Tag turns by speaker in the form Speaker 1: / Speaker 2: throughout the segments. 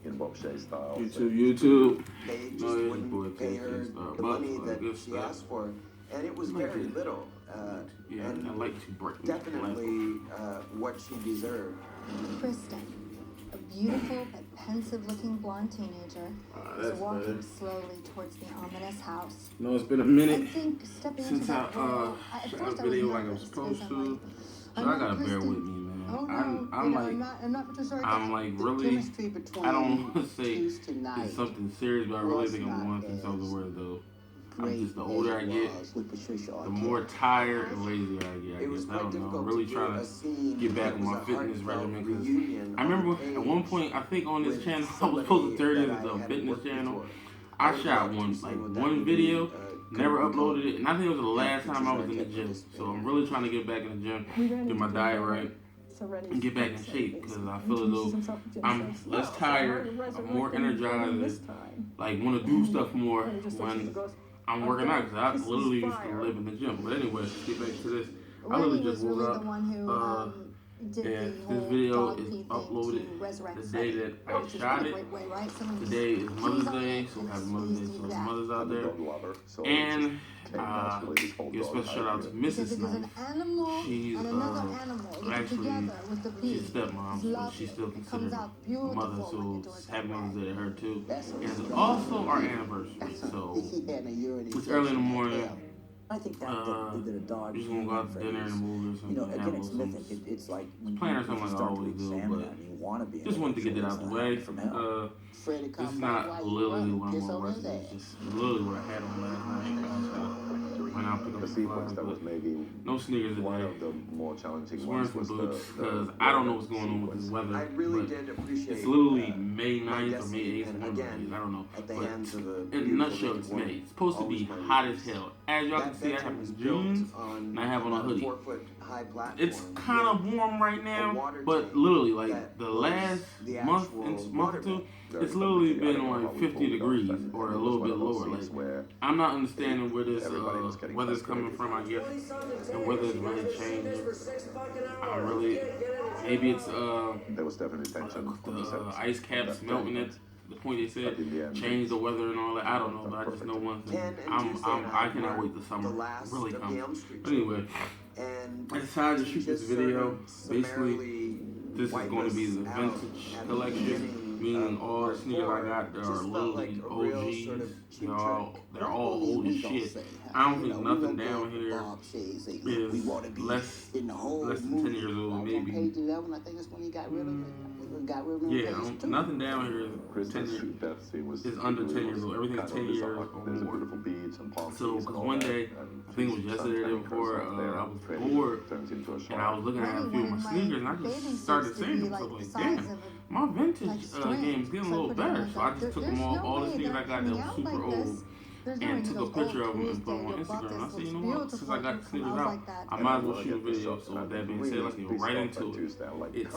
Speaker 1: in Bob Shea style.
Speaker 2: YouTube.
Speaker 1: They just
Speaker 2: No, it's
Speaker 1: wouldn't
Speaker 2: boy
Speaker 1: pay her
Speaker 2: Star
Speaker 1: the money
Speaker 2: Bucks,
Speaker 1: that
Speaker 2: good
Speaker 1: she
Speaker 2: stuff.
Speaker 1: asked for, and it was
Speaker 2: I like
Speaker 1: very
Speaker 2: it.
Speaker 1: little.
Speaker 2: Yeah,
Speaker 1: And
Speaker 2: I like to break
Speaker 1: definitely what she deserved.
Speaker 3: Kristen, a beautiful but pensive-looking blonde teenager, is
Speaker 2: that's
Speaker 3: walking
Speaker 2: better.
Speaker 3: slowly towards the ominous house.
Speaker 2: No, it's been a
Speaker 3: I
Speaker 2: minute
Speaker 3: think stepping
Speaker 2: since
Speaker 3: into
Speaker 2: I
Speaker 3: that role, at
Speaker 2: shot
Speaker 3: first
Speaker 2: a
Speaker 3: I was
Speaker 2: video like I
Speaker 3: nervous
Speaker 2: was supposed
Speaker 3: because
Speaker 2: to. So
Speaker 3: I'm
Speaker 2: I
Speaker 3: not
Speaker 2: gotta bear
Speaker 3: Kristen.
Speaker 2: with me, man.
Speaker 3: Oh no,
Speaker 2: I'm like,
Speaker 3: I'm not Patricia Arquette.
Speaker 2: I'm like
Speaker 4: The
Speaker 2: really.
Speaker 4: chemistry between
Speaker 2: I don't want to say
Speaker 4: Tuesday night
Speaker 2: it's something serious, but I really
Speaker 4: was
Speaker 2: think I'm
Speaker 4: not
Speaker 2: going through something
Speaker 4: as
Speaker 2: where though.
Speaker 4: great
Speaker 2: I'm just the older I
Speaker 4: as it
Speaker 2: get,
Speaker 4: was with Patricia
Speaker 2: the
Speaker 4: Arquette.
Speaker 2: more tired and lazier I get. I
Speaker 1: It was
Speaker 2: guess I
Speaker 1: quite
Speaker 2: don't know. I'm
Speaker 1: difficult
Speaker 2: really
Speaker 1: to
Speaker 2: trying
Speaker 1: do a
Speaker 2: to
Speaker 1: scene
Speaker 2: get back
Speaker 1: that
Speaker 2: on my
Speaker 1: was a
Speaker 2: fitness
Speaker 1: heartfelt
Speaker 2: regimen because
Speaker 1: reunion
Speaker 2: I remember
Speaker 1: on
Speaker 2: at one
Speaker 1: page
Speaker 2: point I think on this
Speaker 1: with
Speaker 2: channel I was supposed to turn
Speaker 1: somebody
Speaker 2: it
Speaker 1: that
Speaker 2: into
Speaker 1: I
Speaker 2: a
Speaker 1: hadn't
Speaker 2: fitness
Speaker 1: worked
Speaker 2: channel.
Speaker 1: before.
Speaker 2: I
Speaker 1: would
Speaker 2: shot
Speaker 1: love to
Speaker 2: one
Speaker 1: see
Speaker 2: like
Speaker 1: what that
Speaker 2: one
Speaker 1: would be,
Speaker 2: video, never
Speaker 1: could become.
Speaker 2: uploaded it, and I think it was the last
Speaker 1: Yeah,
Speaker 2: time I was in the
Speaker 1: Patricia
Speaker 2: gym.
Speaker 1: Arquette
Speaker 2: So I'm really trying to get back in the gym, get my diet right, and get back in shape because I feel as though I'm less tired, I'm more energized, like want to do stuff more when I'm working out because I literally used to live in the gym. But anyway, let's get back to this. I
Speaker 3: Remy
Speaker 2: literally
Speaker 3: was
Speaker 2: just woke
Speaker 3: really
Speaker 2: up.
Speaker 3: the one who did
Speaker 2: And
Speaker 3: the whole
Speaker 2: this video
Speaker 3: dog
Speaker 2: is
Speaker 3: pee thing
Speaker 2: uploaded
Speaker 3: to resurrect
Speaker 2: the
Speaker 3: Freddie,
Speaker 2: day that I
Speaker 3: which is
Speaker 2: shot
Speaker 3: a
Speaker 2: it.
Speaker 3: great way, right? Someone just
Speaker 2: Today is
Speaker 3: pees
Speaker 2: Mother's
Speaker 3: on
Speaker 2: Day,
Speaker 3: it,
Speaker 2: so
Speaker 3: and
Speaker 2: happy
Speaker 3: it's
Speaker 2: Mother's Day
Speaker 3: easy
Speaker 2: to
Speaker 3: to do
Speaker 2: the
Speaker 3: that.
Speaker 2: mothers out
Speaker 1: I'm a
Speaker 2: there.
Speaker 1: dog lover, so
Speaker 2: And
Speaker 1: it just came naturally, this whole
Speaker 2: give a
Speaker 1: dog
Speaker 2: special shout out to
Speaker 1: idea.
Speaker 2: Mrs.
Speaker 3: Because it is
Speaker 2: Knight.
Speaker 3: an animal
Speaker 2: She's
Speaker 3: and another animal living
Speaker 2: actually
Speaker 3: together with the pee.
Speaker 2: she's stepmom,
Speaker 3: It's
Speaker 2: so
Speaker 3: lovely.
Speaker 2: she's still
Speaker 3: It comes
Speaker 2: considered
Speaker 3: out
Speaker 2: a
Speaker 3: beautiful
Speaker 2: mother.
Speaker 3: when you
Speaker 2: So
Speaker 3: do it
Speaker 2: happy
Speaker 3: that
Speaker 2: Mother's
Speaker 3: way.
Speaker 2: Day to her too.
Speaker 4: That's
Speaker 2: And
Speaker 4: a
Speaker 2: it's
Speaker 4: strong
Speaker 2: also our
Speaker 4: idea.
Speaker 2: anniversary. So
Speaker 4: He had a urinary
Speaker 2: it's early in the
Speaker 4: infection.
Speaker 2: morning.
Speaker 4: Yeah. I think that the dog.
Speaker 2: We're just gonna go out to dinner and a movie or something.
Speaker 4: You know,
Speaker 2: Have a
Speaker 4: again, it's
Speaker 2: little
Speaker 4: mythic.
Speaker 2: something.
Speaker 4: It's like when
Speaker 2: Plan or
Speaker 4: you
Speaker 2: something like I
Speaker 4: start to
Speaker 2: always do,
Speaker 4: examine
Speaker 2: but
Speaker 4: that and you want to be.
Speaker 2: just wanted to get it out the way.
Speaker 4: From hell. Freddie
Speaker 2: This
Speaker 4: come
Speaker 2: is
Speaker 4: from
Speaker 2: not
Speaker 4: while you
Speaker 2: literally
Speaker 4: running,
Speaker 2: what I'm
Speaker 4: piss
Speaker 2: gonna
Speaker 4: on
Speaker 2: rush.
Speaker 4: his
Speaker 2: It's
Speaker 4: ass.
Speaker 2: just literally what I had on last night. Went out pick up
Speaker 1: The
Speaker 2: some
Speaker 1: sequence
Speaker 2: supplies,
Speaker 1: that was
Speaker 2: but
Speaker 1: maybe
Speaker 2: no sneakers
Speaker 1: one
Speaker 2: today.
Speaker 1: of the more challenging
Speaker 2: Just wearing
Speaker 1: ones
Speaker 2: some
Speaker 1: was
Speaker 2: boots
Speaker 1: the
Speaker 2: because I don't know what's going on with
Speaker 1: sequence.
Speaker 2: this weather.
Speaker 1: I really
Speaker 2: But
Speaker 1: did appreciate
Speaker 2: it's literally May
Speaker 1: my
Speaker 2: 9th or May
Speaker 1: guessing,
Speaker 2: 8th,
Speaker 1: and
Speaker 2: whatever it
Speaker 1: again,
Speaker 2: is. I don't know.
Speaker 1: at the
Speaker 2: But
Speaker 1: hands of a
Speaker 2: in a
Speaker 1: beautiful
Speaker 2: nutshell,
Speaker 1: naked
Speaker 2: it's
Speaker 1: woman.
Speaker 2: May. It's supposed to be
Speaker 1: Always my
Speaker 2: hot as
Speaker 1: muse.
Speaker 2: hell. As y'all can
Speaker 1: That
Speaker 2: see, I
Speaker 1: bedroom
Speaker 2: have
Speaker 1: was
Speaker 2: jeans
Speaker 1: built on
Speaker 2: and I have on a
Speaker 1: about
Speaker 2: hoodie.
Speaker 1: 4-foot high platform.
Speaker 2: It's kind of warm right
Speaker 1: A
Speaker 2: now,
Speaker 1: water
Speaker 2: but
Speaker 1: tank
Speaker 2: literally, like
Speaker 1: that
Speaker 2: the
Speaker 1: was
Speaker 2: last
Speaker 1: the
Speaker 2: month
Speaker 1: actual
Speaker 2: and month or
Speaker 1: water
Speaker 2: two,
Speaker 1: bill.
Speaker 2: it's literally been like 50 degrees or a little bit lower. Like I'm not understanding where this weather's coming from. I guess the weather is really changing. I really maybe it's
Speaker 1: There was definitely tension on the set.
Speaker 2: ice caps melting at the point they said change the weather and all that. I don't know, but I just know one thing. I cannot wait the summer really comes. But anyway, I decided to shoot this video. Basically, this is going to be the vintage collection, meaning all the sneakers I got that are literally OGs. They're all old as shit. I don't think nothing down here is less than 10 years old, maybe.
Speaker 4: Page 11, I think that's when he got rid of it. Got rid of it.
Speaker 2: Yeah, nothing down here is 10 years. Is under 10 years old. Everything's 10 years or more. So, because one day, I think it was yesterday or the day before, I was bored and I was looking at a few of my sneakers and I just started saying to myself, like, damn, my vintage game's getting a little better. So I just took them all the sneakers I got that was super old and took a picture of them and put them on Instagram. And I said, you know what, since I got the sneakers out, I might as well shoot a video. So with that being said, let's get right into it. It's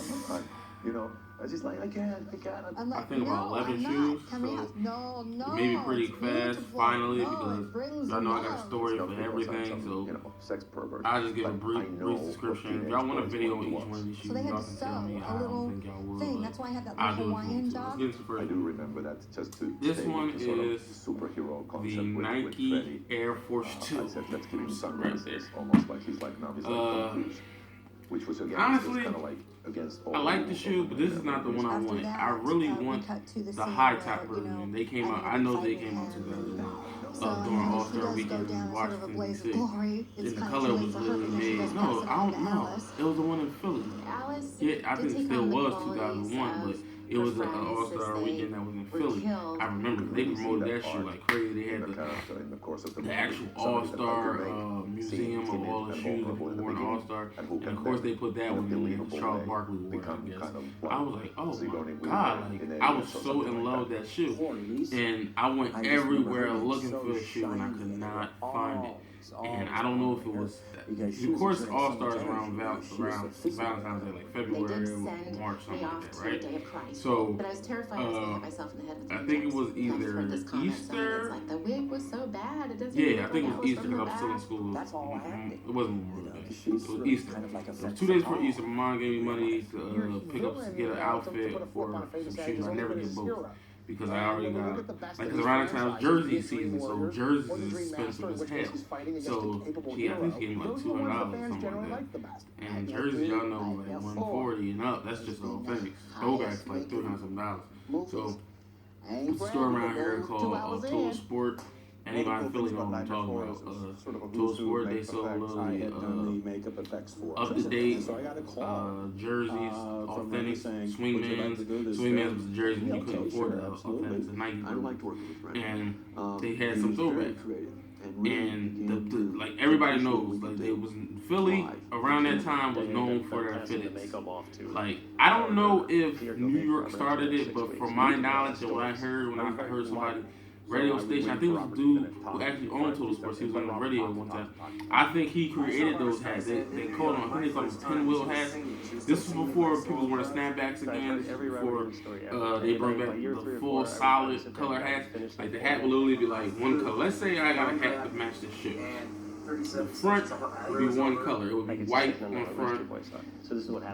Speaker 1: You know, I just like, I can't.
Speaker 2: I think about 11 shoes, so maybe pretty fast finally because I know I got a story for everything, so
Speaker 1: sex pervert.
Speaker 2: I'll just give a brief description. If y'all want a video on each one of these shoes,
Speaker 3: So they had
Speaker 2: y'all
Speaker 3: to
Speaker 2: can tell
Speaker 3: sew
Speaker 2: me.
Speaker 3: a
Speaker 2: I
Speaker 3: little
Speaker 2: don't think y'all will,
Speaker 3: thing.
Speaker 2: but
Speaker 3: That's why I had that
Speaker 2: I'll
Speaker 3: little
Speaker 2: do it for you.
Speaker 3: Hawaiian
Speaker 2: So let's
Speaker 3: job.
Speaker 2: get into the
Speaker 1: I
Speaker 2: first
Speaker 1: do
Speaker 2: one.
Speaker 1: remember that just to
Speaker 2: This
Speaker 1: stay
Speaker 2: one
Speaker 1: with the sort of
Speaker 2: is
Speaker 1: superhero
Speaker 2: The
Speaker 1: concept with
Speaker 2: Nike
Speaker 1: Freddie.
Speaker 2: Air Force
Speaker 1: I
Speaker 2: 2.
Speaker 1: said, let's give him
Speaker 2: Right
Speaker 1: sunglasses,
Speaker 2: there.
Speaker 1: almost like he's like now he's like Tom Cruise, which was again
Speaker 2: Honestly,
Speaker 1: kind of like against all
Speaker 2: I like the
Speaker 1: rules
Speaker 2: shoe,
Speaker 1: of
Speaker 2: but this is not the one I
Speaker 3: After
Speaker 2: wanted.
Speaker 3: that,
Speaker 2: I really
Speaker 3: we
Speaker 2: want
Speaker 3: cut to the
Speaker 2: the
Speaker 3: scene
Speaker 2: high
Speaker 3: where,
Speaker 2: top
Speaker 3: you
Speaker 2: version.
Speaker 3: know,
Speaker 2: They came
Speaker 3: I
Speaker 2: out.
Speaker 3: ended
Speaker 2: I
Speaker 3: up
Speaker 2: know they
Speaker 3: fighting
Speaker 2: came out
Speaker 3: him.
Speaker 2: 2001
Speaker 3: So,
Speaker 2: during
Speaker 3: she
Speaker 2: All-Star
Speaker 3: does go
Speaker 2: Weekend
Speaker 3: down
Speaker 2: in
Speaker 3: in sort of a
Speaker 2: Washington
Speaker 3: blaze of
Speaker 2: D.C.
Speaker 3: glory. It's
Speaker 2: And the
Speaker 3: kind of
Speaker 2: color
Speaker 3: too late
Speaker 2: was
Speaker 3: for her
Speaker 2: literally
Speaker 3: because she
Speaker 2: made.
Speaker 3: does
Speaker 2: No,
Speaker 3: pass it
Speaker 2: I
Speaker 3: on
Speaker 2: don't
Speaker 3: to
Speaker 2: know.
Speaker 3: Alice.
Speaker 2: It was the one in Philly.
Speaker 5: Alice
Speaker 2: Yeah, I
Speaker 5: did
Speaker 2: think it
Speaker 5: take
Speaker 2: still
Speaker 5: on the
Speaker 2: was
Speaker 5: qualities
Speaker 2: 2001, but
Speaker 5: of
Speaker 2: it was
Speaker 5: her
Speaker 2: an
Speaker 5: friends
Speaker 2: All-Star
Speaker 5: as they
Speaker 2: Weekend that was in
Speaker 5: were
Speaker 2: Philly.
Speaker 5: killed.
Speaker 2: I remember they
Speaker 1: You see
Speaker 2: promoted
Speaker 1: that
Speaker 2: that shoe
Speaker 1: arc
Speaker 2: like crazy. They
Speaker 1: in
Speaker 2: had
Speaker 1: the
Speaker 2: the
Speaker 1: character in the course of the movie.
Speaker 2: actual
Speaker 1: Somebody that
Speaker 2: All-Star
Speaker 1: like to make
Speaker 2: museum
Speaker 1: seem
Speaker 2: of all the
Speaker 1: timid and
Speaker 2: shoes that
Speaker 1: vulnerable in the
Speaker 2: were an
Speaker 1: beginning,
Speaker 2: All-Star.
Speaker 1: and who
Speaker 2: And
Speaker 1: can
Speaker 2: of course
Speaker 1: then,
Speaker 2: they put that
Speaker 1: in a
Speaker 2: one in there.
Speaker 1: believable
Speaker 2: Charles
Speaker 1: way,
Speaker 2: Barkley wore it, I
Speaker 1: become
Speaker 2: guess.
Speaker 1: kind of
Speaker 2: I was like, oh
Speaker 1: Sigourney
Speaker 2: my
Speaker 1: Weaver
Speaker 2: God,
Speaker 1: in
Speaker 2: like
Speaker 1: a
Speaker 2: I was
Speaker 1: or
Speaker 2: so
Speaker 1: something
Speaker 2: in
Speaker 1: like
Speaker 2: love with
Speaker 1: that.
Speaker 2: that shoe. And I went everywhere looking for a shoe and I could not find it. And I don't know if it was, of course, All Stars around Valentine's Day, like February, March, something like that, right? So, I think it was either Easter.
Speaker 5: The wig was so bad. It doesn't.
Speaker 2: Yeah, I think it was Easter because I was still in school.
Speaker 4: That's all I had.
Speaker 2: It wasn't Memorial Day. It was Easter. It was 2 days before Easter. My mom gave me money to get an outfit for some shoes. I never get both because I already got, like, because around that time it was jersey season, so jerseys is expensive as hell. So I think she gave me like $200 or something like that. And jerseys, y'all know, like $140 and up. That's just authentic. Throwbacks like $300 some. So it's a store around here called Total Sport. Anybody in Philly know what I'm talking about. Total Sport, they sold up-to-date jerseys, authentic Swingmans. Swingmans was a jersey when you couldn't afford the authentic, the Nike group. And they had some throwbacks. And like everybody knows, like they was in Philly around that time was known for their fitteds. Like I don't know if New York started it, but from my knowledge and what I heard when I heard somebody radio station, I think it was a dude who actually owned Total Sports. He was on the radio one time. I think he created those hats. They called them, I think they called them pinwheel hats. This was before people were wearing snapbacks again. This was before they brought back the full solid color hats. Like the hat would literally be like one color. Let's say I got a hat that matched this shit. The front would be one color. It would be white on the front,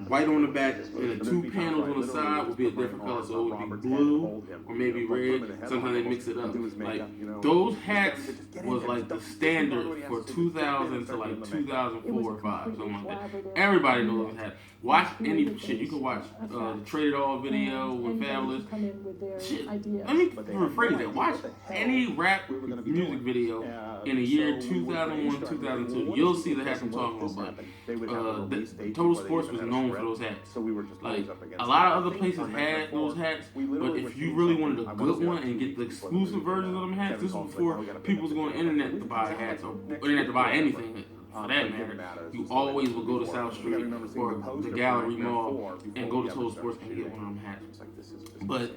Speaker 2: white on the back, and the 2 panels on the side would be a different color. So it would be blue or maybe red. Sometimes they mix it up. Like those hats was like the standard for 2000 to like 2004 or 5, something like that. Everybody knows those hats. Watch any shit. You can watch the Traded All video with Fabulous. Shit. Let me rephrase that. Watch any rap music video in the year 2001, 2002. You'll see the hats I'm talking about. But Total Sports was known for those hats. Like a lot of other places had those hats, but if you really wanted a good one and get the exclusive versions of them hats, this was before people was going to the internet to buy hats or internet to buy anything. For that matter, you always would go to South Street or the Gallery Mall and go to Total Sports and get one of them hats. But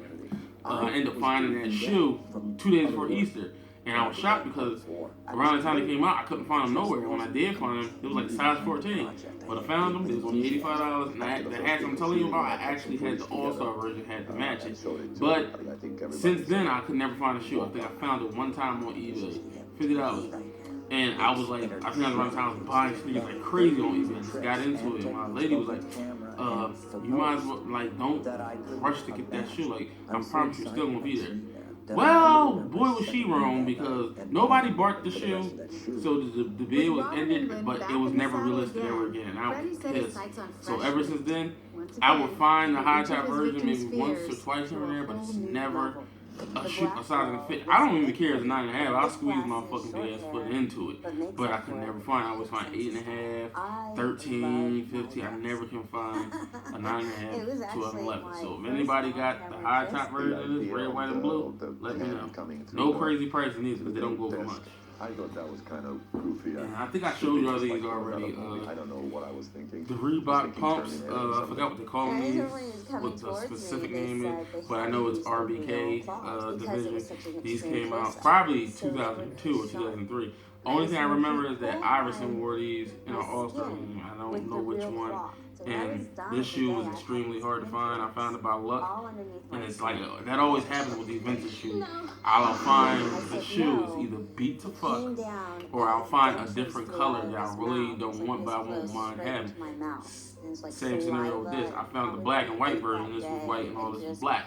Speaker 2: I ended up finding that shoe 2 days before Easter. And I was shocked because around the time they came out, I couldn't find them nowhere. And when I did find them, it was like size 14. But I found them, they was only $85. And the hats I'm telling you about, I actually had the All-Star version, had to match it. But since then, I could never find a shoe. I think I found it one time on eBay, $50. And I was like, I think I was around the time I was buying sneakers like crazy on eBay. I just got into it. And my lady was like, you might as well, like, don't rush to get that shoe. Like, I promise you, still gonna be there. Well, boy, was she wrong because nobody bought the shoe, so the bid was ended, but it was never relisted ever again. I was pissed. So ever since then, I would find the high top version maybe once or twice here and there, but it's never a shoe a size and fit. I don't even care if it's 9.5. I'll squeeze my fucking big ass foot into it, but I could never find. I always find 8.5, 13, 15. I never can find a 9.5, 12, 11. So if anybody got the high top version of this, red, white, and blue, let me know. No crazy pricing these because they don't go for much.
Speaker 1: I thought that was kind of goofy.
Speaker 2: And I think I showed you all these already.
Speaker 1: I don't know what I was thinking.
Speaker 2: The Reebok pumps, I forgot what they call these, what the specific name is, but I know it's RBK division. These came out probably 2002 or 2003. Only thing I remember is that Iverson wore these in our All-Star game. I don't know which one. And this shoe was extremely hard to find. I found it by luck. And it's like, that always happens with these vintage shoes. I'll find the shoe is either beat to fuck, or I'll find a different color that I really don't want, but I won't mind having. Same scenario with this. I found the black and white version. This was white and all this was black.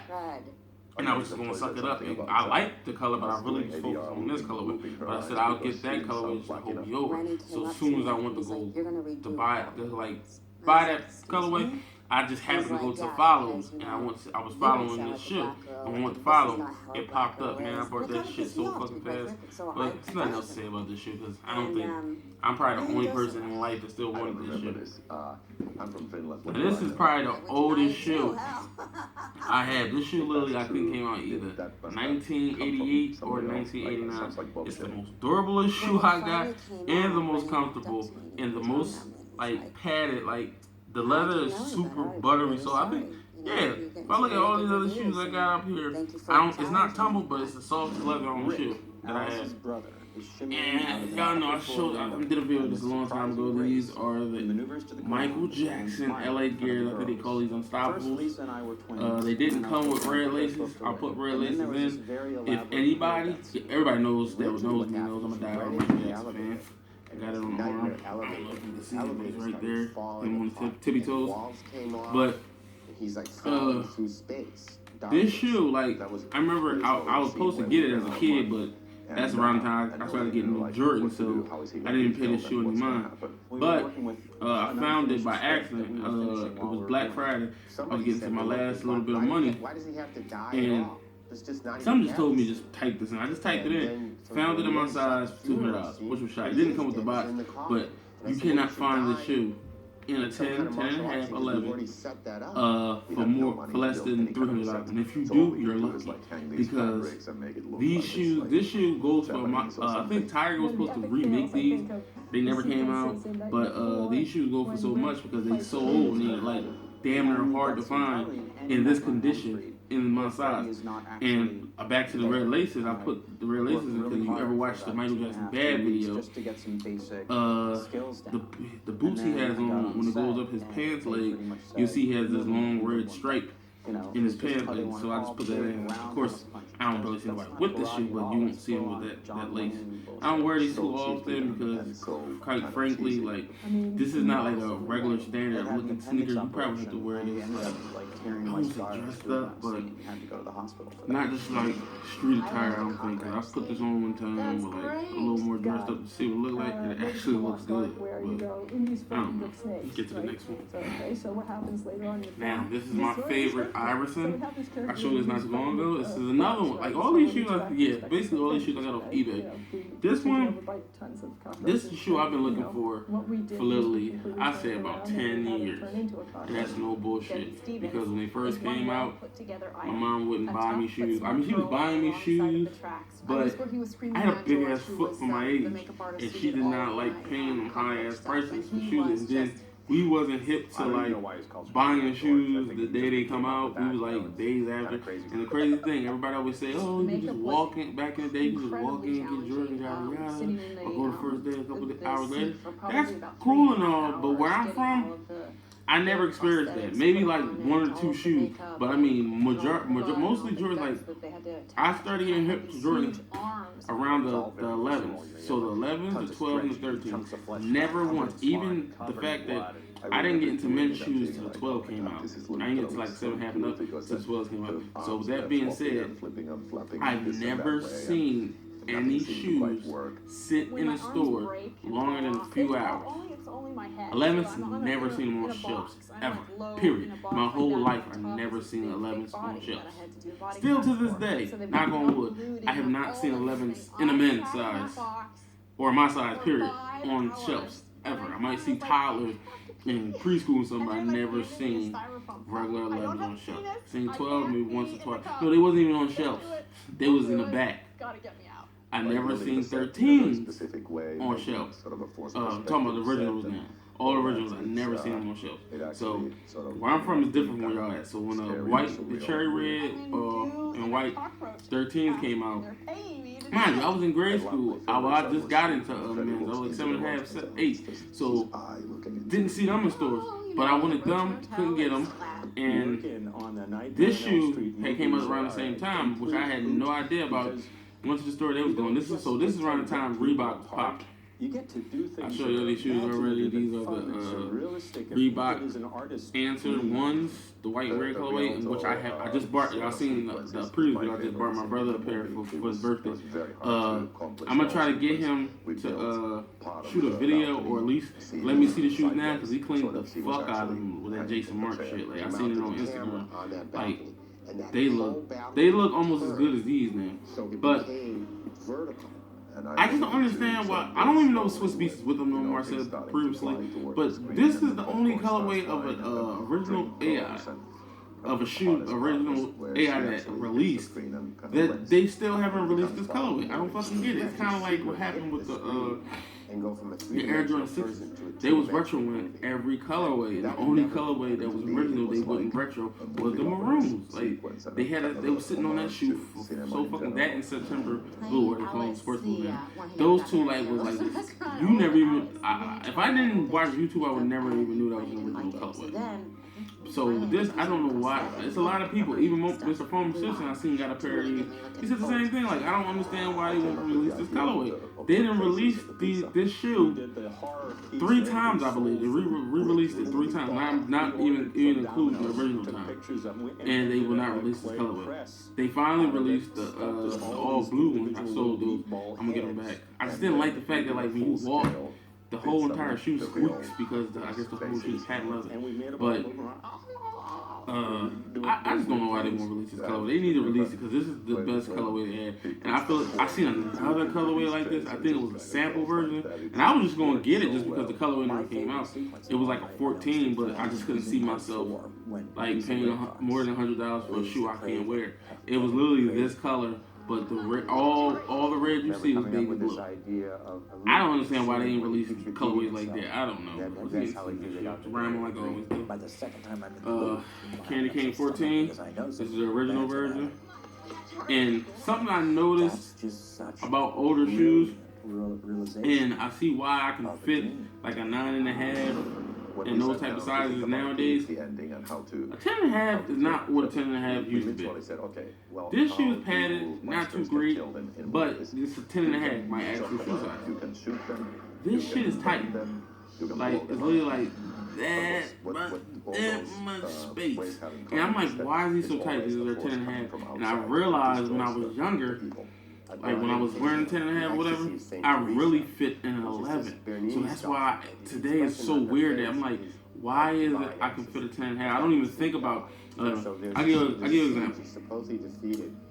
Speaker 2: And I was just going to suck it up. And I like the color, but I really just focused on this colorway. But I said, I'll get that colorway just to hold me over. So as soon as I went to go to buy it, buy that colorway, I just happened to go to follows, and I was following this shoe. And when I went to follow, it popped up. Man, I bought that shit so fucking fast. But there's nothing else to say about this shoe, because I don't think, I'm probably the only person in life that still wanted this shoe.
Speaker 1: I'm from Finland.
Speaker 2: And this is probably the oldest shoe I had. This shoe literally, I think, came out either 1988 or 1989. It's the most durable shoe I got, and the most comfortable, and the most, like, padded, like, the leather is super buttery, so I think, yeah, if I look at all these other shoes I got up here, it's not tumbled, but it's the softest leather on the shoe that I have. And y'all know I did a video of this a long time ago. These are the Michael Jackson LA Gears. I think they call these Unstoppables. They didn't come with red laces. I'll put red laces in. If everybody knows me knows I'm a diehard Michael Jackson fan. I got it on the arm. I don't know if you can see it, but it's right there. I'm on the tippy toes. But this shoe, like, I remember I was supposed to get it as a kid, but that's around the time I started getting Jordan, so I didn't pay this shoe any mind. But I found it by accident. It was Black Friday. I was getting to my last little bit of money, and something just told me just type this in. I just typed it in, found it in my size, $200, which was shot. It didn't come with the box, but you cannot find this shoe in a 10, 10 and a half, 11, for less than $300. And if you do, you're lucky, because this shoe goes for I think Tiger was supposed to remake these. They never came out, but these shoes go for so much because they so old and they're like damn near hard to find in this condition in my size. And back to the red laces, I put the red laces in because you ever watched the Michael Jackson Bad video, the boots he has on, when it goes up his pants leg, you'll see he has this long red stripe in his pants leg. So I just put that in. Of course, I don't really see nobody with this shoe, but you won't see him with that lace. I don't wear these too often because, quite frankly, like, this is not like a regular standard looking sneaker. You probably have to wear this I was dressed up, but not just like street attire, I don't think. Cause I put this on one time with like a little more dressed up to see what it looked like, and it actually looks good. But I don't know. Let's get to the next one. Now, this is my favorite Iverson. I showed this not too long ago. This is another one. Like all these shoes, basically all these shoes I got off eBay. This one, this is the shoe I've been looking for literally, I say about 10 years. And that's no bullshit. Because when they first came out, my mom wouldn't buy me shoes. I mean, she was buying me shoes, but I had a big ass foot for my age, and she did not like paying them high ass prices for shoes. And then we wasn't hip to like buying shoes the day they come out. We was like days after. And the crazy thing, everybody always say, "Oh, you just walk in." Back in the day, you just walk in, get Jordan, yada yada, or go the first day, a couple of hours later. That's cool and all, but where I'm from, I never experienced that. Maybe like one or two shoes, but I mean, mostly Jordan. Like I started getting hip to Jordan around the 11s. So the 11s, the 12s, and the 13s. Never once. Even the fact that I didn't get into men's shoes till the 12 came out. I didn't get to like 7.5 and up till the 12 came out. So with that being said, I've never seen any shoes sit in a store longer than a few hours. 11s, never seen them on shelves, ever, period. My whole life, I've never seen 11s on shelves. Still to this day, knock on wood, I have not seen 11s in a men's size, or my size, period, on shelves, ever. I might see toddlers in preschool and something, but I've never seen regular 11s on shelves. Seen 12 maybe once or twice. No, they wasn't even on shelves. They was in the back. I never seen 13s on shelves. Talking about the originals now. All the originals, I never seen them on shelves. So where I'm from is different from where y'all at. So when the cherry red and white 13s came out, mind you, I was in grade school. I just got into men's. I was like 7.5, 8. So didn't see them in stores, but I wanted them, couldn't get them. And this shoe came out around the same time, which I had no idea about. Went to the store they was going. This is around the time Reebok popped. I'll show you these shoes already. These are the Reebok Answer ones, the white and red colorway, which I just bought. Y'all seen the previous video. I just bought my brother a pair for his birthday. I'm gonna try to get him to shoot a video, or at least let me see the shoes now, because he cleaned the fuck out of them with that Jason Mark shit. Like I seen it on Instagram. Like they look almost as good as these now. But I just don't understand why. I don't even know Swiss Beats is with them no more. I said previously, but this is the only colorway of an original AI. of a shoe, original AI that released, that they still haven't released this colorway. I don't fucking get it. It's kind of like what happened with the Air Jordan 6. They was retroing every colorway. The only colorway that was original they wasn't retro was the maroons. Like they were sitting on that shoe for so fucking that in September Blue, or they call them Sports Blue. Those two like was like you never even. If I didn't watch YouTube, I would never even knew that was an original colorway. So this, I don't know why. It's a lot of people. Even Mr. Former Citizen, I seen got a pair of these. He said the same thing. Like, I don't understand why they won't release this colorway. They didn't release this shoe 3 times, I believe. They re-released it 3 times, not even including the original time. And they will not release this colorway. They finally released the all blue one. I sold those. I'm gonna get them back. I just didn't like the fact that like when you walk, the whole entire shoe squeaks because I guess the whole shoe is patent leather. But I just don't know why they won't release this colorway. They need to release it because this is the best colorway they had. And I feel I seen another colorway like this. I think it was a sample version, and I was just gonna get it just because the colorway never came out. It was like a 14, but I just couldn't see myself like paying more than $100 for a shoe I can't wear. It was literally this color. But the all the red you see is baby blue. I don't understand why they didn't release colorways like that. I don't know. Rhyming like I always do. Candy Cane 14. This is the original version. And something I noticed about older shoes, and I see why I can fit like a 9.5 and those type of sizes nowadays. A 10.5 is not what a 10.5 used to be. This shoe is padded, not too great, but it's a 10.5, my actual shoe size. This shit is tight. Like, it's literally like that much space. And I'm like, why is he so tight? Because they're 10.5. And I realized when I was younger, like when I was wearing 10.5 or whatever, I really fit in an 11. So that's why today is so weird that I'm like, why is it I can fit a 10.5? I don't even think about. I'll give you an example.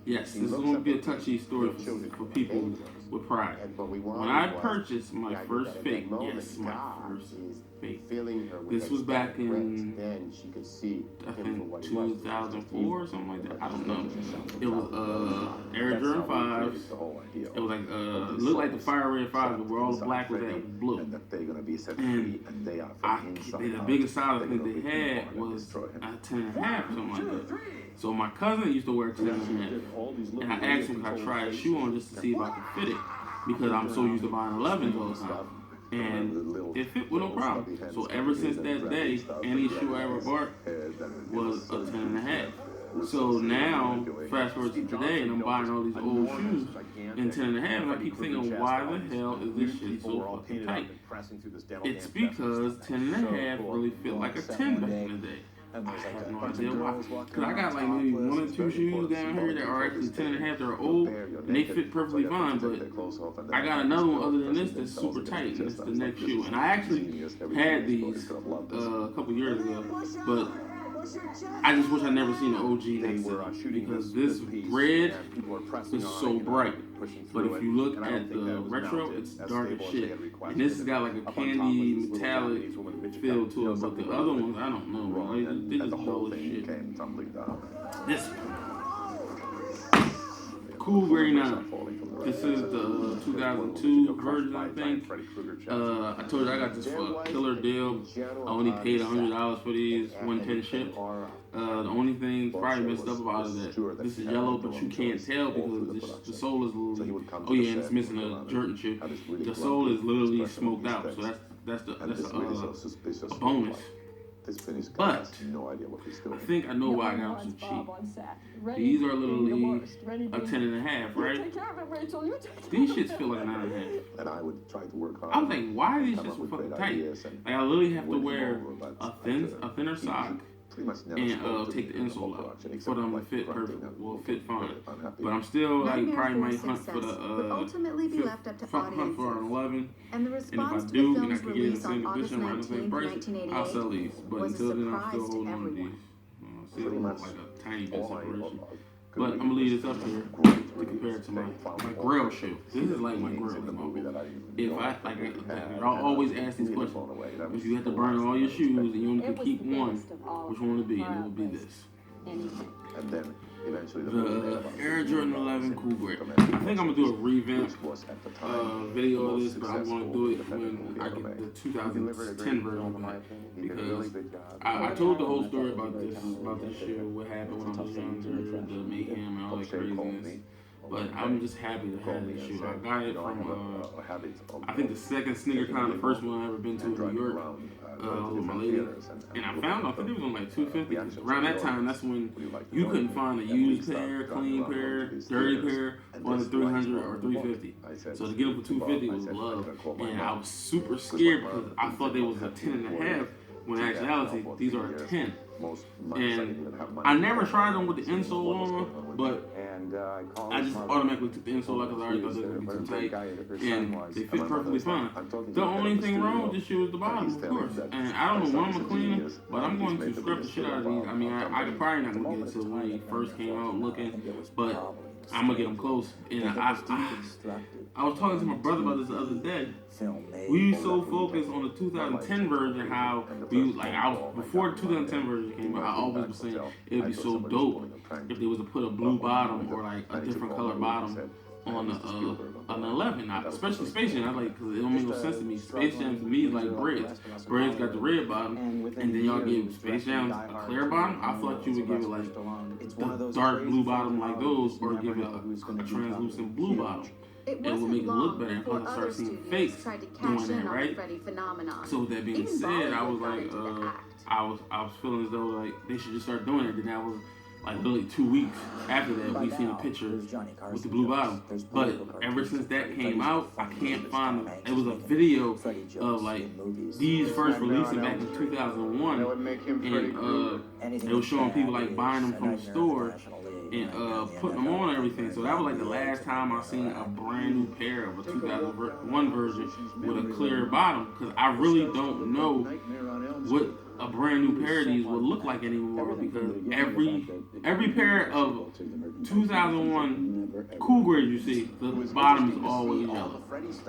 Speaker 2: Yes, this is going to be a touchy story for people with pride. When I purchased my first fake, yes, my first fake. This was back in, I think, 2004 or something like that. I don't know. It was Air Jordan 5. It was like looked like the Fire Red 5, but where all the black was at blue. And the biggest size I think they had was a 10.5, something like that. So my cousin used to wear 10.5, and I asked him if I tried a shoe on just to see if I could fit it, because I'm so used to buying 11s all the time. And it fit with no problem. So ever since that day, any shoe I ever bought was a 10.5. So now, fast forward to today, and I'm buying all these old shoes in 10.5, and I keep thinking, why the hell is this shit so fucking tight? It's because 10.5 really fit like a 10 back in the day. I have no idea why. Because I got like maybe 1 or 2 shoes down here that are actually 10.5. They're old and they fit perfectly fine. But I got another one other than this that's super tight. And it's the next shoe. And I actually had these a couple years ago. But I just wish I never seen the OG next to it, because this red is so bright. But if you look at the retro, it's dark as shit. And this has got like a candy metallic feel to it. But the other ones, I don't know, bro. They just dull as shit. This Cool Gray 9. This is the 2002 version, I think. I told you I got this for a killer deal. I only paid $100 for these, 110 ship. The only thing probably messed up about it is that this is yellow, but you can't tell because the sole is literally. Oh yeah, and it's missing a Jordan chip. The sole is literally smoked out, so that's a bonus. But I think I know why I got them so cheap. These are literally a 10.5, right? These shits feel like a 9.5.
Speaker 1: And I would try to work hard.
Speaker 2: I'm like, why are these shits so fucking tight? Like I literally have to wear a thinner sock and take the insole out for them to fit perfect. Will fit fine. But I'm still like probably might hunt for the
Speaker 3: ultimately be left up to
Speaker 2: hunt for an 11.
Speaker 3: And the
Speaker 2: And if
Speaker 3: response
Speaker 2: I
Speaker 3: to
Speaker 2: do,
Speaker 3: the
Speaker 2: and I
Speaker 3: film's
Speaker 2: can get in the
Speaker 3: release on
Speaker 2: same
Speaker 3: August
Speaker 2: edition around the
Speaker 3: 19,
Speaker 2: same price,
Speaker 3: 1988
Speaker 2: I'll sell these. But
Speaker 3: was a
Speaker 2: until then, I'm
Speaker 3: surprise
Speaker 2: still
Speaker 3: to
Speaker 2: holding on to
Speaker 3: everyone.
Speaker 2: these. Still like a tiny bit separation. But I'm gonna leave this up here to compare it to my Grail shoe. This is like my Grail. If I'll always ask these questions. If you had to burn all your shoes and you only could keep one, which one would it be? And it would be this.
Speaker 5: anything.
Speaker 1: And then eventually
Speaker 2: The Air Jordan 11 Cool Grade. I think I'm gonna do a revamp video of this, but I'm gonna do it when I get the 2010 version back, because I told the whole story about this shoe, what happened when I was younger, the mayhem and all that craziness. But I'm just happy to have this shoe. I got it from, I think the second SneakerCon, the first one I ever been to in New York. I was with my lady, and I found out, I think it was on like $250. Around that time, that's when you couldn't find a used pair, clean pair, dirty pair, under $300 or $350. So to get them for $250 was love. And I was super scared because I thought they was a 10.5, when in actuality, these are a 10. And I never tried them with the insole on, but I just automatically took the insole out because I already thought they were going to be too tight, and they fit perfectly fine. The only thing wrong with this shoe is the bottom, of course. And I don't know when I'm going to clean it, but I'm going to scrub the shit out of these. I mean, I could probably not going to get it till when they first came out looking, but I'm going to get them close. And I was talking to my brother about this the other day. We were so focused on the 2010 version, how we like before the 2010 version came out, I always was saying it would be so dope if they was to put a blue bottom or like a different color bottom on an 11, especially Space Jam. I like, because it don't make no sense to me. Space Jam to me is like Braids. Braids got the red bottom, and then y'all gave Space Jam a clear bottom. I thought you would give it like the dark blue bottom like those, or give it a translucent blue bottom.
Speaker 5: It
Speaker 2: would make it look better, and plus I start seeing fakes doing that, right? So with that being said, I was like, I was feeling as though like they should just start doing it. And that was like literally 2 weeks after that, we seen a picture with the blue bottom. But ever since that came out, I can't find them. It was a video of like these first releasing back in 2001, and it was showing people like buying them from the store and putting them on and everything. So that was like the last time I seen a brand new pair of a 2001 version with a clear bottom, because I really don't know what a brand new pair of these would look like anymore, because every pair of 2001 Cool Grade you see, the bottom is always yellow.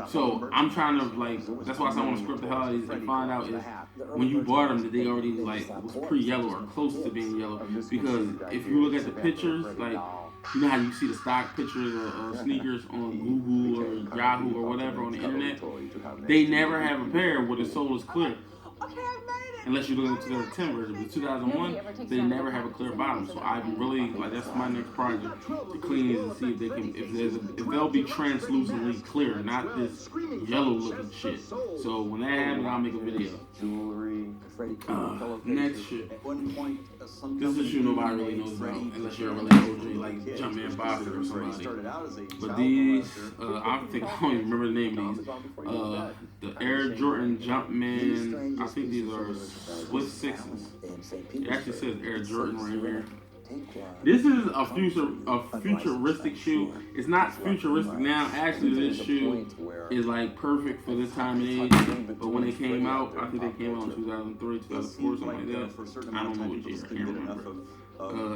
Speaker 2: So I'm trying to like, that's why I want to script the hell out of these and find out if when you bought them that they already like was pre-yellow or close to being yellow. Because if you look at the pictures, like, you know how you see the stock pictures of sneakers on Google or Yahoo or whatever on the internet, they never have a pair where the sole is clear. Unless you look at the 2010 version. The 2001, they never have a clear bottom. So I'm really, like, that's my next project, to clean these and see if they can, if they'll be translucently clear, not this yellow looking shit. So when that happens, I'll make a video. Next shit. This is a shoe nobody really knows about, unless you're a really OG, like Jumpman Bobby or somebody. But these, I don't even remember the name of these. The Air Jordan Jumpman, I think these are Swiss 6s. It actually says Air Jordan right here. This is a futuristic shoe. It's not futuristic now. Actually, this shoe is like perfect for this time and age. But when they came out, I think they came out in 2003, 2004, something like that. I don't know what year. I can't remember.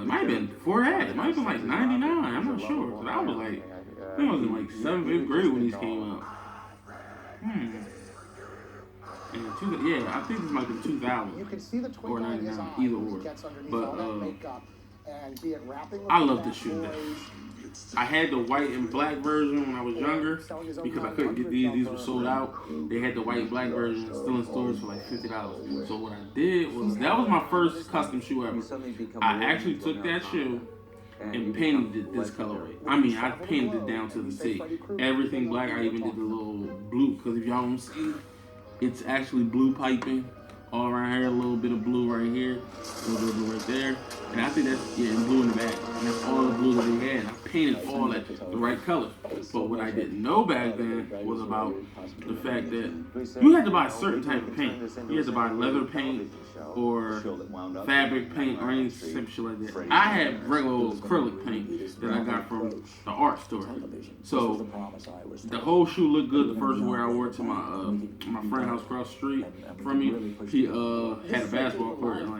Speaker 2: It might have been before that. It might have been like 99. I'm not sure. But I was like, I think I was in like 7th, 8th grade when these came out. And yeah, I think this might be 2000 or 99, either or. But I love this shoe. I had the white and black version when I was younger because I couldn't get these. These were sold out. They had the white and black version still in stores for like $50. So what I did was, that was my first custom shoe ever. I actually took that shoe and painted it this colorway. I mean, I painted it down to the T. Everything black. I even did the little blue, because if y'all don't see, it's actually blue piping all around here, a little bit of blue right here, a little bit of blue right there. And I think that's, yeah, and blue in the back. And that's all the blue that they had. I painted all that the right color. But what I didn't know back then was about the fact that you had to buy a certain type of paint. You had to buy leather paint or fabric paint or any shit like that. I had regular old acrylic paint that I got from the art store. So the whole shoe looked good the first wear I wore it to my friend house across the street from me. He had a basketball court, and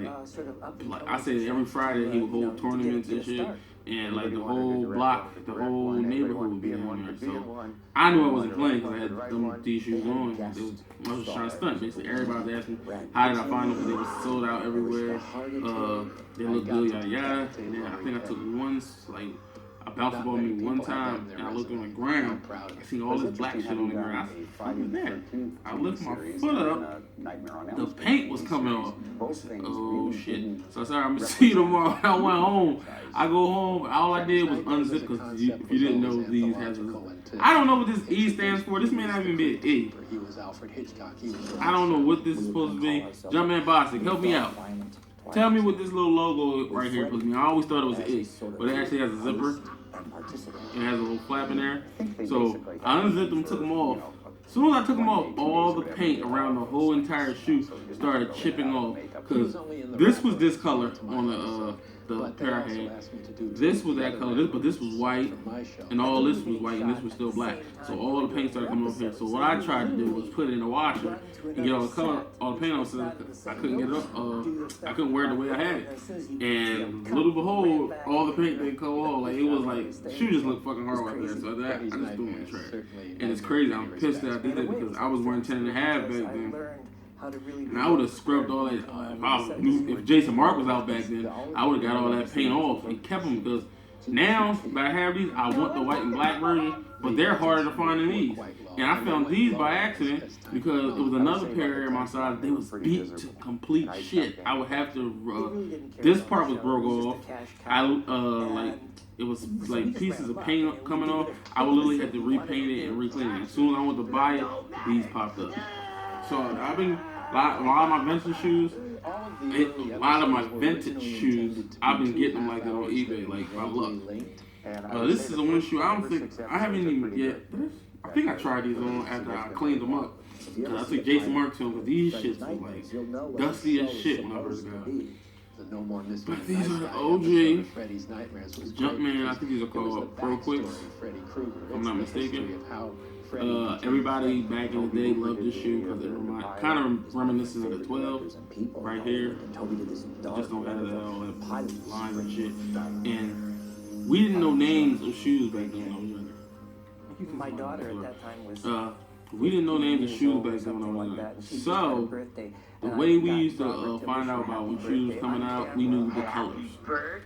Speaker 2: like I said, every Friday he would hold tournaments and shit. and like the whole block, the whole neighborhood would be down there. So I knew I wasn't playing because I had these shoes on. I was trying to stunt. Basically, everybody was asking how did I find them because they were sold out everywhere. They look good, yada yada. And then I think I took one like. I bounced the ball me one time, and I looked on the ground. I seen all this black shit on the ground. I said, "What is that?" I lift my foot up. The paint was coming off. I said, "Oh shit!" So I said, "I'm gonna see you tomorrow." I went home. I go home. All I did was unzip because if you didn't know, these has I don't know what this E stands for. This may not even be an E. I don't know what this is supposed to be. Jumpman Bostic, help me out. Tell me what this little logo right here supposed to mean. I always thought it was an E, but it actually has a zipper. It has a little flap in there. So I unzipped them, took them off. As soon as I took them off, all the paint around the whole entire shoe started chipping off. Because this was this color on the pair I had. This was that color, but this was white, and all this was white, and this was still black. So all the paint started coming off here. So what I tried to do was put it in the washer and get all the color, all the paint off. So I couldn't get it up. I couldn't wear it the way I had it. And little behold, all the paint didn't come off. Like it was like the shoe just looked fucking hard right there. So that I just threw it in the trash. And it's crazy. I'm pissed that I did that because I was wearing 10.5 back then. And I would have scrubbed all that. If Jason Mark was out back then, I would have got all that paint off and kept them because now, by having these, I want the white and black version, but they're harder to find than these. And I found these by accident because it was another pair in my size. They was beat to complete shit. I would have to. This part was broke off. Like it was like pieces of paint coming off. I would literally have to repaint it and reclean it. As soon as I went to buy it, these popped up. So I've been. A lot of my vintage shoes, I've been getting them like that on eBay, like by luck. This is the one shoe I haven't even yet. I think I tried these on after I cleaned them up. Cause I took Jason Mark to them because these shits was like dusty as shit when I first got them. But these are the OG Jumpman. I think these are called Pro Quicks, if I'm not mistaken. Everybody back in the day loved this shoe because it kind of reminiscent of the 12 right here. It just don't have all that lines and shit. And we didn't know names of shoes back then when I was younger.
Speaker 6: My daughter at that time was.
Speaker 2: We didn't know names of shoes back then when I was younger. So the way we used to find out about when shoes coming out, we knew the colors.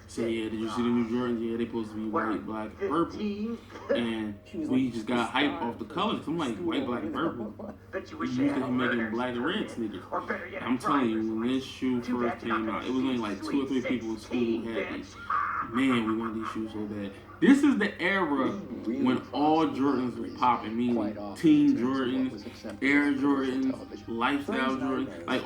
Speaker 2: So yeah, did you see the new Jordans? Yeah, they supposed to be white, black, and purple. And we just got hype off the colors. I'm like, white, black, and purple. We used to making black and red sneakers. I'm telling you, when this shoe first came out, it was only like 2 or 3 people in school who had these. Man, we want these shoes so bad. This is the era when all Jordans was popping, meaning Teen Jordans, Air Jordans, Lifestyle Jordans, like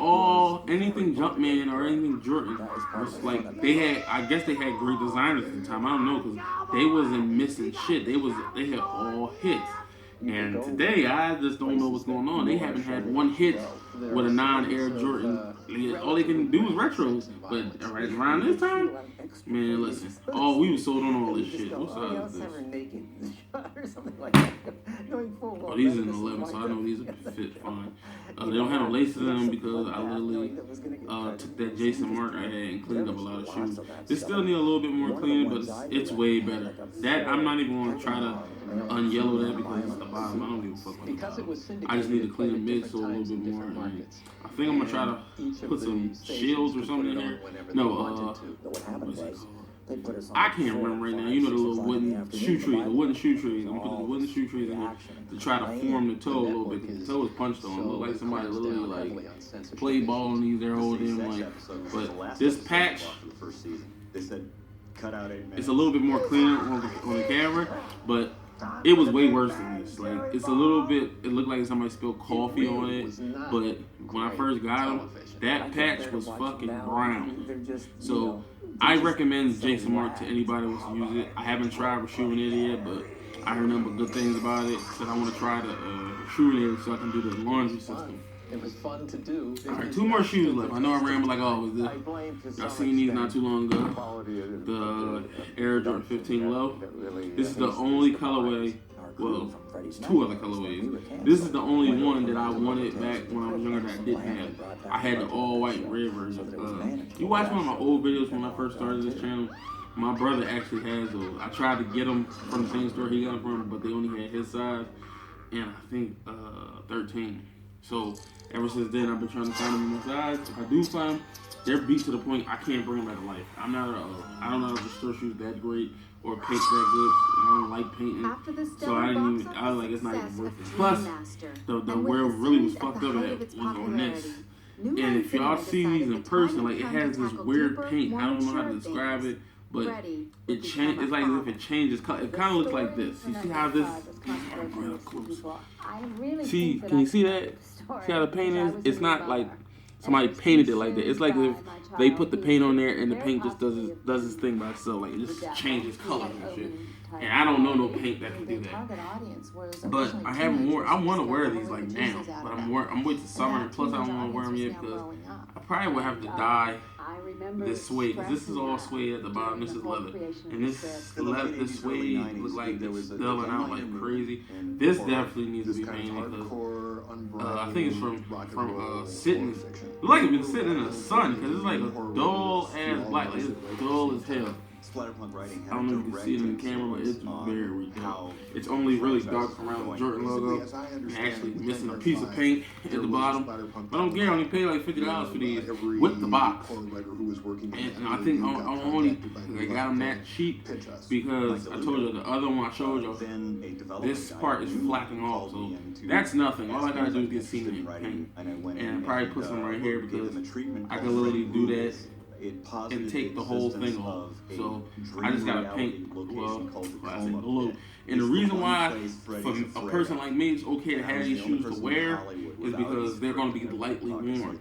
Speaker 2: anything Jumpman or anything Jordan was like, I guess they had great designers at the time, I don't know, because they wasn't missing shit, they had all hits. And today, I just don't know what's going on. They haven't had one hit with a non-Air Jordan. All they can do is retros. But right around this time, man, listen. We was sold on all this shit. What size is this? Oh, these are an 11, so I know these will fit fine. They don't have no laces in them because I literally took that Jason Mark I had and cleaned up a lot of shoes. They still need a little bit more cleaning, but it's way better. That I'm not even going to try to unyellow that because it's the bottom. I don't give a fuck about the bottom. I just need to clean the midsole a little bit more. And I think I'm going to try to put some shields or something in there. No, what's it called? I can't remember right now. You know the little wooden shoe trees. The wooden shoe trees. I'm gonna put the wooden shoe trees in here to try to form the toe a little bit. The toe is punched on. It looked like somebody literally like played ball on these their whole damn life. But this patch, it's a little bit more clean on the camera, but it was way worse than this. Like it's a little bit. It looked like somebody spilled coffee on it. But when I first got them, that patch was fucking brown. So I recommend Jason Mark to anybody who wants to use it. I haven't tried retrieving it yet, but I remember good things about it. Said I want to try the retrieving it so I can do the laundry system.
Speaker 7: It was fun to do.
Speaker 2: Alright, 2 more shoes left. I know I rambled like always did. Y'all seen these not too long ago. The Air Jordan 15 Low. This is the only colorway. Well, it's 2 other colorways. This is the only one that I wanted back when I was younger that I didn't have. I had the all white and red version. You watch one of my old videos when I first started this channel. My brother actually has those. I tried to get them from the same store he got them from, but they only had his size, and I think 13. So ever since then, I've been trying to find them in my size. If I do find them, they're beat to the point I can't bring them back to life. I don't know how to restore shoes that great or paint that good. I don't like painting,
Speaker 3: After the
Speaker 2: so I didn't even. I was like, it's not even worth it. Plus, the where it really was fucked up at was on this. And if y'all see these in person, like it has this weird paint. I don't know how to describe it, but it change. It's like as if it changes color. It kind of looks like this. You see how this? See, can you see that? See how the paint is? It's not like somebody painted it like that. It's like if they put the paint on there and the paint just does its thing by itself. Like it just changes color and shit. And I don't know no paint that can do that. But I haven't worn. I want to wear these like now, but I'm waiting to summer. And plus, I don't want to wear them yet because I probably will have to dye this suede. Because this is all suede at the bottom. This is leather, and this suede looks like it's spilling out like crazy. This definitely needs to be painted because I think it's from sitting. It's like it's been sitting in the sun because it's like a dull ass black. Like it's dull as hell. I don't know if you can see it in the camera, but it's very dark. It's only really dark around the Jordan logo and actually missing a piece of paint at the bottom. But I don't care, I only paid like $50 for these with the box. And I think I'm only I got them that cheap because I told you the other one I showed you, this part is flapping off, so that's nothing. All I gotta do is get cement paint and probably put some right here because I can literally do that and take the whole thing off. So I just gotta paint, I say blue. And the reason why for a person like me it's okay to have these shoes to wear is because they're gonna be lightly worn.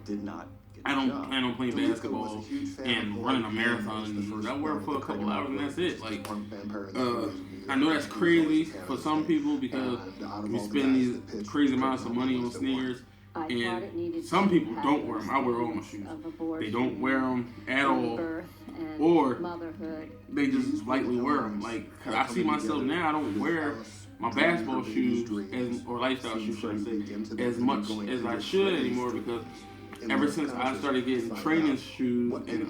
Speaker 2: I don't plan on playing basketball and running a marathon in these shoes. I wear them for a couple hours and that's it. Like, I know that's crazy for some people because we spend these crazy amounts of money on sneakers. And some people don't wear them. I wear all my shoes. They don't wear them at all, or they just lightly wear them. Like, cause I see myself now, I don't wear my basketball shoes or lifestyle shoes, should I say, as much as I should anymore because ever since I started getting training shoes and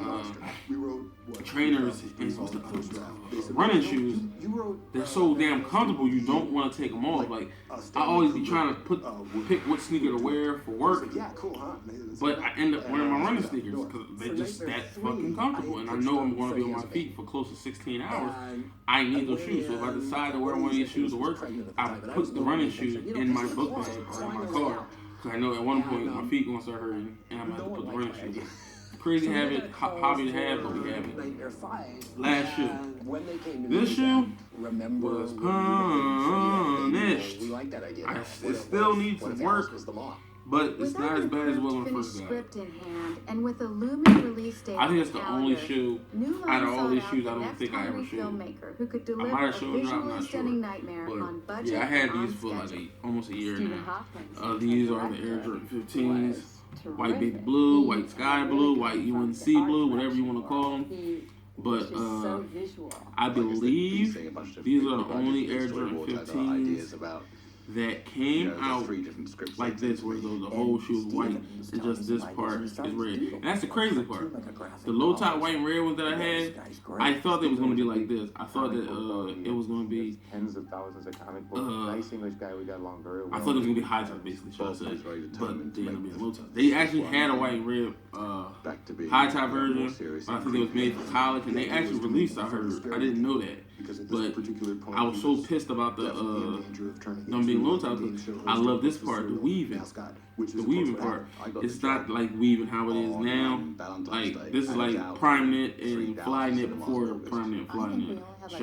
Speaker 2: trainers and running shoes, they're so damn comfortable you don't want to take them off. Like I always be trying to pick what sneaker to wear for work, but I end up wearing my running sneakers because they're just that fucking comfortable. And I know I'm going to be on my feet for close to 16 hours. I need those shoes. So if I decide to wear one of these shoes to work, I put the running shoes in my book bag or in my car. Cause I know at one point my feet gonna start hurting, and I'm gonna have to put the running shoes. Crazy habit, hobby to have, but we have it. Last shoe. This shoe was punished. It still needs some work, but it's not as bad as it was when I first got it.
Speaker 3: And with a looming release date
Speaker 2: I think it's the only shoe out of all these shoes I don't think I ever showed. I might have showed you, I'm not sure. But yeah, I had these for like almost a year now. These are the Air Jordan 15s. White baby blue, white sky blue, white UNC blue, whatever you want to call them. But I believe these are the only Air Jordan 15s that came out like this, where the whole shoe is white and just this part is red. And that's the crazy part. The low top white and red ones that I had, I thought they was gonna be like this. I thought that it was gonna be
Speaker 1: tens of thousands of comic books. Nice English guy, we got along very well.
Speaker 2: I thought it was gonna be high top basically, should I say? But they ended up being low top. They actually had a white and red high top version, but I think it was made for college, and they actually released. I heard. I didn't know that. But I was so pissed about them being low top. I love this part, the weaving. The weaving part. It's not like weaving how it is now. Like this is like prime knit and fly knit before prime knit and fly knit.